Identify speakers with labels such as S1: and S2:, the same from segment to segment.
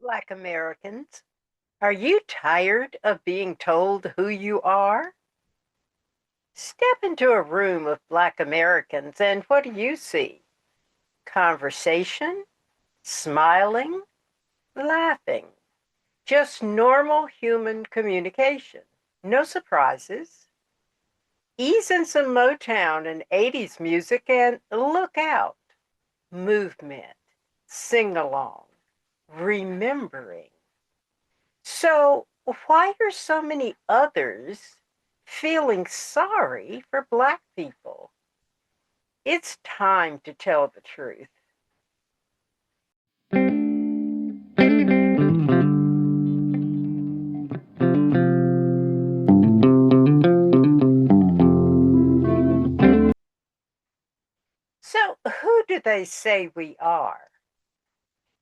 S1: Black Americans, are you tired of being told who you are? Step into a room of Black Americans and what do you see? Conversation, smiling, laughing. Just normal human communication. No surprises. Ease in some Motown and 80s music and look out. Movement, sing along, remembering. So, why are so many others feeling sorry for Black people? It's time to tell the truth. So, who do they say we are?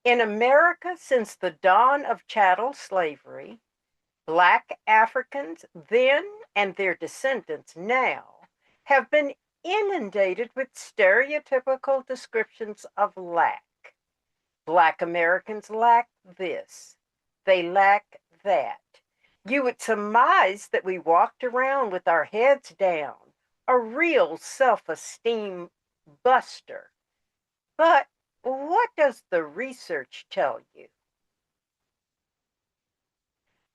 S1: In America, since the dawn of chattel slavery, Black Africans then and their descendants now have been inundated with stereotypical descriptions of lack. Black Americans lack this, they lack that. You would surmise that we walked around with our heads down, a real self esteem buster. But what does the research tell you?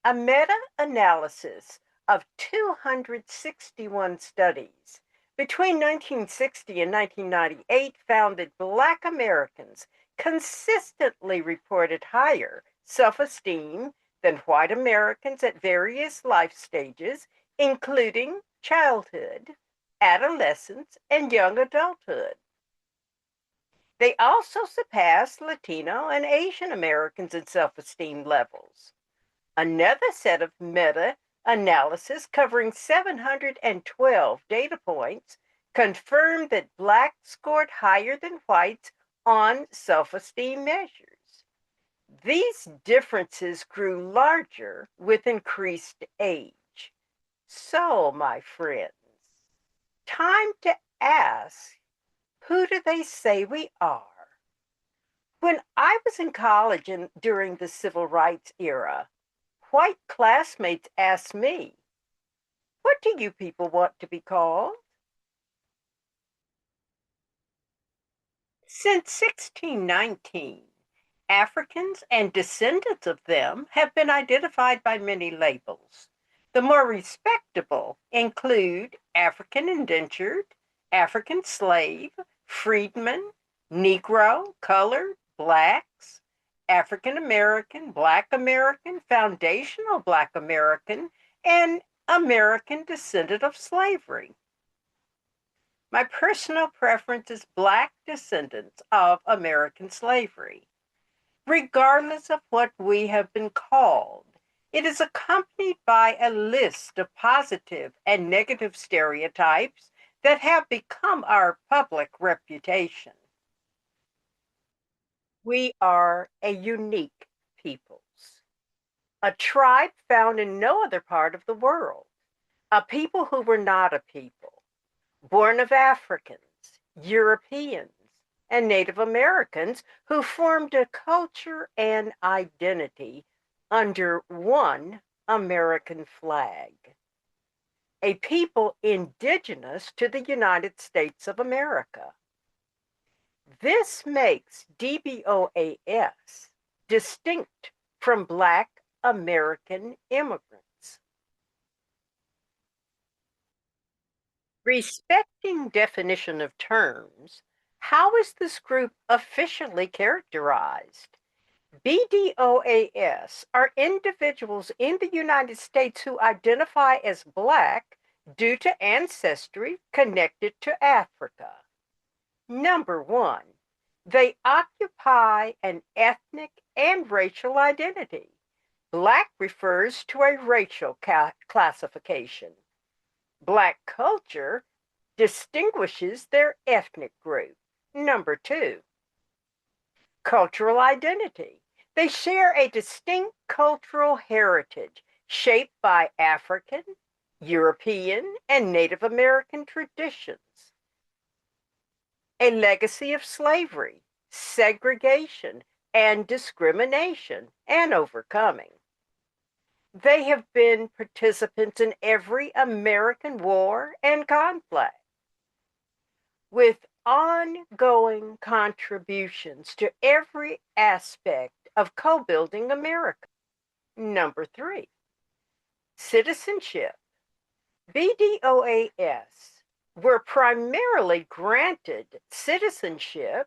S1: A meta analysis of 261 studies between 1960 and 1998 found that Black Americans consistently reported higher self esteem than white Americans at various life stages, including childhood, adolescence, and young adulthood. They also surpassed Latino and Asian Americans in self esteem levels. Another set of meta analysis covering 712 data points confirmed that Blacks scored higher than whites on self esteem measures. These differences grew larger with increased age. So, my friends, time to ask, who do they say we are? When I was in college and during the civil rights era, white classmates asked me, what do you people want to be called? Since 1619, Africans and descendants of them have been identified by many labels. The more respectable include African indentured, African slave, freedman, Negro, colored, blacks, African American, Black American, foundational Black American, and American descendant of slavery. My personal preference is Black descendants of American slavery. Regardless of what we have been called, it is accompanied by a list of positive and negative stereotypes that have become our public reputation. We are a unique peoples, a tribe found in no other part of the world, a people who were not a people, born of Africans, Europeans, and Native Americans who formed a culture and identity under one American flag. A people indigenous to the United States of America. This makes DBOAS distinct from Black American immigrants. Respecting definition of terms, how is this group officially characterized? BDOAS are individuals in the United States who identify as Black due to ancestry connected to Africa. Number one, they occupy an ethnic and racial identity. Black refers to a racial classification. Black culture distinguishes their ethnic group. Number two, cultural identity. They share a distinct cultural heritage shaped by African, European, and Native American traditions. A legacy of slavery, segregation, and discrimination and overcoming. They have been participants in every American war and conflict, with ongoing contributions to every aspect of co-building America. Number 3, citizenship. BDOAS were primarily granted citizenship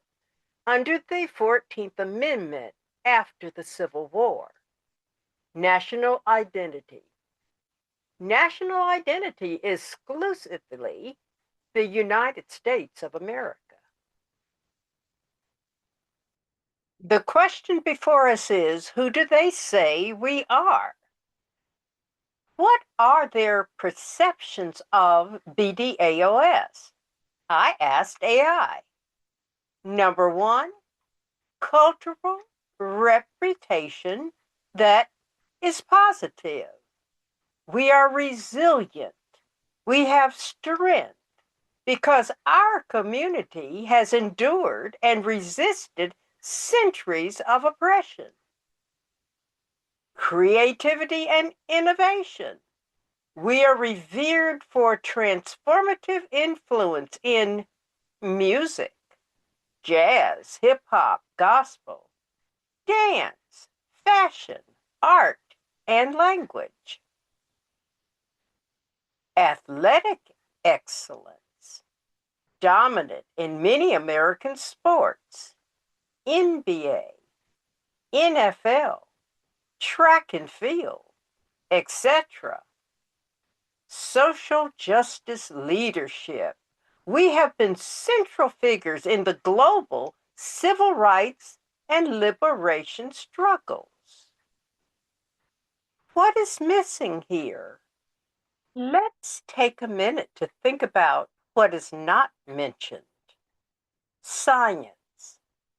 S1: under the 14th Amendment after the Civil War. National identity. National identity is exclusively the United States of America. The question before us is, who do they say we are? What are their perceptions of BDAOS? I asked AI. Number 1, cultural reputation that is positive. We are resilient. We have strength because our community has endured and resisted centuries of oppression. Creativity and innovation. We are revered for transformative influence in music, jazz, hip hop, gospel, dance, fashion, art, and language. Athletic excellence, dominant in many American sports, NBA, NFL, track and field, etc. Social justice leadership. We have been central figures in the global civil rights and liberation struggles. What is missing here? Let's take a minute to think about what is not mentioned. Science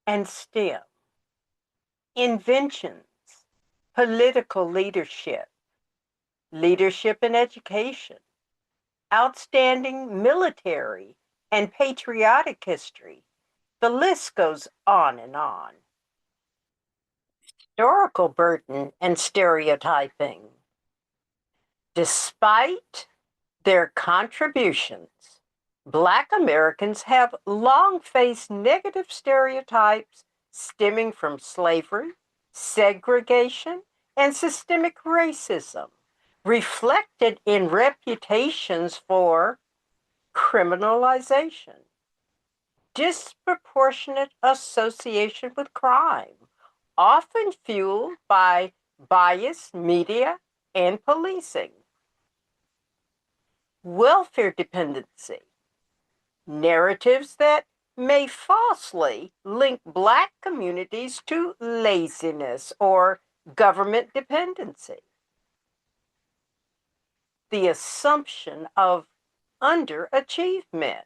S1: and STEM, inventions, political leadership, leadership in education, outstanding military and patriotic history. The list goes on and on. Historical burden and stereotyping. Despite their contributions, Black Americans have long faced negative stereotypes stemming from slavery, segregation, and systemic racism, reflected in reputations for criminalization, disproportionate association with crime, often fueled by biased media and policing. Welfare dependency, narratives that may falsely link Black communities to laziness or government dependency. The assumption of underachievement,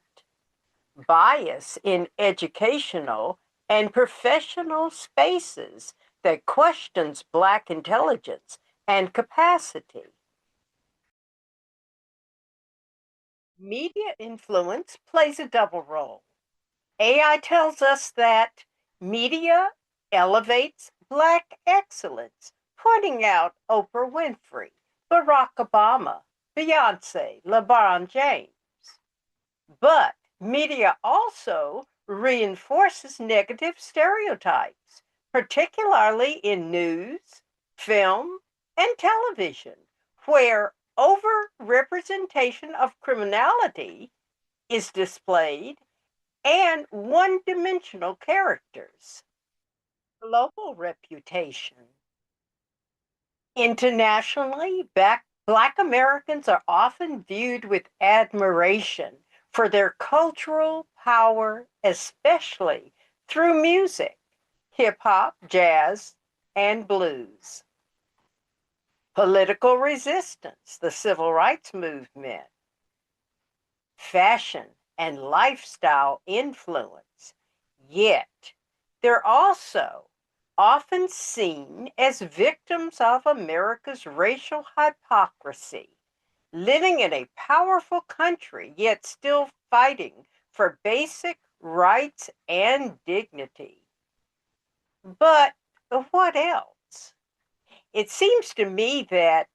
S1: bias in educational and professional spaces that questions Black intelligence and capacity. Media influence plays a double role. AI tells us that media elevates Black excellence, pointing out Oprah Winfrey, Barack Obama, Beyonce, LeBron James. But media also reinforces negative stereotypes, particularly in news, film, and television, where overrepresentation of criminality is displayed and one-dimensional characters. Global reputation. Internationally, Black Americans are often viewed with admiration for their cultural power, especially through music, hip hop, jazz, and blues. Political resistance, the civil rights movement, fashion and lifestyle influence. Yet, they're also often seen as victims of America's racial hypocrisy, living in a powerful country, yet still fighting for basic rights and dignity. But what else? It seems to me that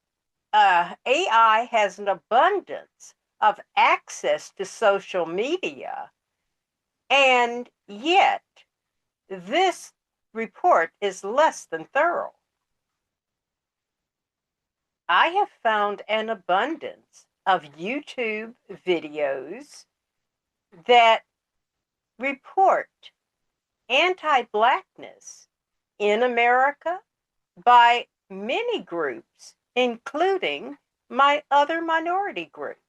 S1: AI has an abundance of access to social media, and yet this report is less than thorough. I have found an abundance of YouTube videos that report anti-Blackness in America by many groups, including my other minority groups.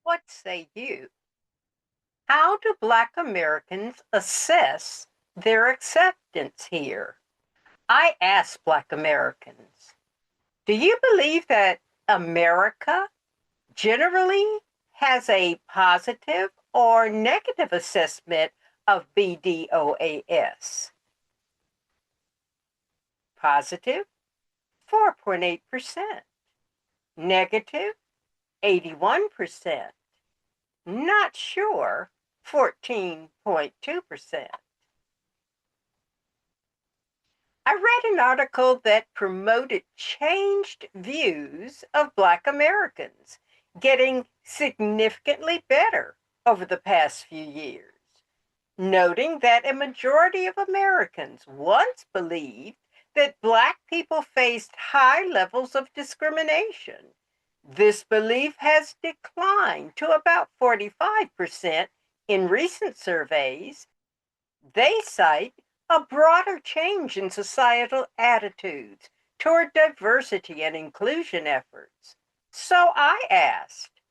S1: What say you? How do Black Americans assess their acceptance here? I ask Black Americans, do you believe that America generally has a positive or negative assessment of BDOAS? Positive, 4.8%. Negative, 81%. Not sure, 14.2%. I read an article that promoted changed views of Black Americans getting significantly better over the past few years, noting that a majority of Americans once believed that Black people faced high levels of discrimination. This belief has declined to about 45% in recent surveys. They cite a broader change in societal attitudes toward diversity and inclusion efforts. So I asked,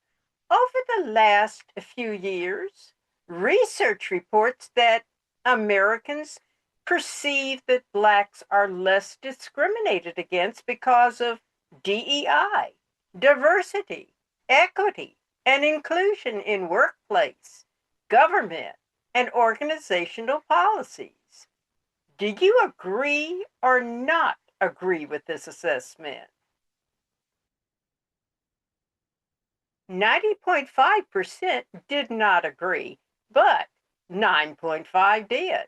S1: over the last few years, research reports that Americans perceive that Blacks are less discriminated against because of DEI, diversity, equity, and inclusion in workplace, government, and organizational policies. Do you agree or not agree with this assessment? 90.5% did not agree, but 9.5 did.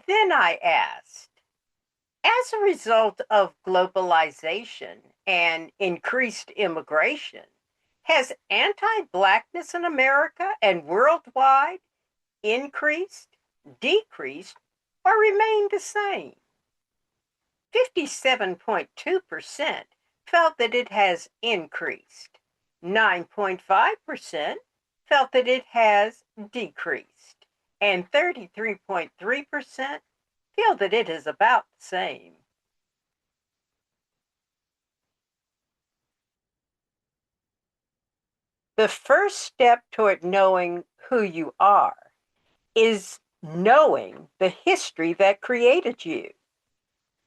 S1: Then I asked, as a result of globalization and increased immigration, has anti-Blackness in America and worldwide increased, decreased, or remained the same? 57.2% felt that it has increased. 9.5% felt that it has decreased. And 33.3% feel that it is about the same. The first step toward knowing who you are is knowing the history that created you.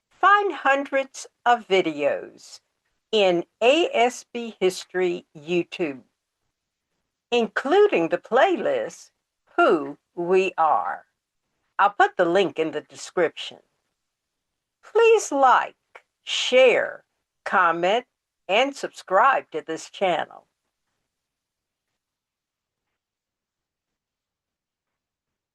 S1: Find hundreds of videos in ASB History YouTube, including the playlist Who We Are. I'll put the link in the description. Please like, share, comment, and subscribe to this channel.